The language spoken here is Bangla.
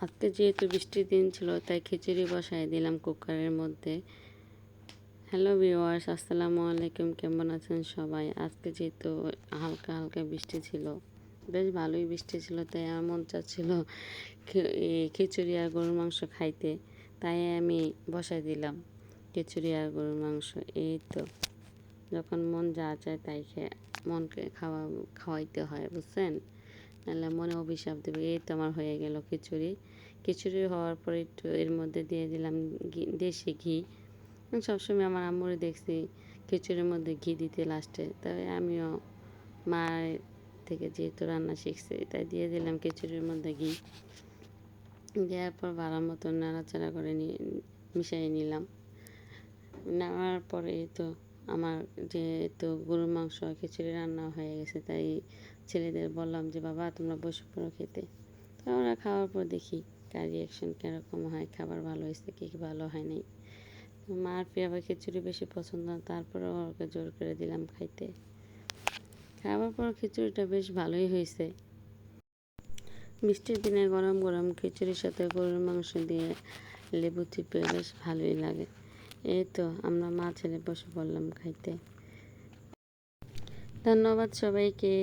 আজকে যেহেতু বৃষ্টির দিন ছিল তাই খিচুড়ি বসাই দিলাম কুকারের মধ্যে। হ্যালো ভিউয়ার্স, আসসালামু আলাইকুম। কেমন আছেন সবাই? আজকে যেহেতু হালকা হালকা বৃষ্টি ছিল, বেশ ভালোই বৃষ্টি ছিল, তাই আমার মন চাচ্ছিল খিচুড়ি আর গরুর মাংস খাইতে, তাই আমি বসাই দিলাম খিচুড়ি আর গরুর মাংস। এই তো যখন মন যা চায় তাই মনকে খাওয়াইতে হয়, বুঝছেন? নাহলে মনে অভিশাপ দেবে। এই তো আমার হয়ে গেল খিচুড়ি। খিচুড়ি হওয়ার পরে একটু এর মধ্যে দিয়ে দিলাম দেশি ঘি। সবসময় আমার আম্মুরে দেখছি খিচুড়ির মধ্যে ঘি দিতে লাস্টে, তবে আমিও মায়ের থেকে যেহেতু রান্না শিখছি তাই দিয়ে দিলাম খিচুড়ির মধ্যে ঘি। দেওয়ার পর ভালো মতো নাড়াচাড়া করে মিশিয়ে নিলাম। নেওয়ার পরে তো আমার যেহেতু গরুর মাংস খিচুড়ি রান্না হয়ে গেছে, তাই ছেলেদের বললাম যে বাবা তোমরা বসে পড়ো খেতে। তো ওরা খাওয়ার পর দেখি কার রিয়াকশন কীরকম হয়, খাবার ভালো হয়েছে কি ভালো হয় নাই। মার ফির আবার খিচুড়ি বেশি পছন্দ, তারপরে ওকে জোর করে দিলাম খাইতে। খাওয়ার পর খিচুড়িটা বেশ ভালোই হয়েছে। বৃষ্টির দিনে গরম গরম খিচুড়ির সাথে গরুর মাংস দিয়ে লেবু চিপে বেশ ভালোই লাগে। এই তো আমরা মা ছেলে বসে পড়লাম খাইতে। ধন্যবাদ সবাইকে।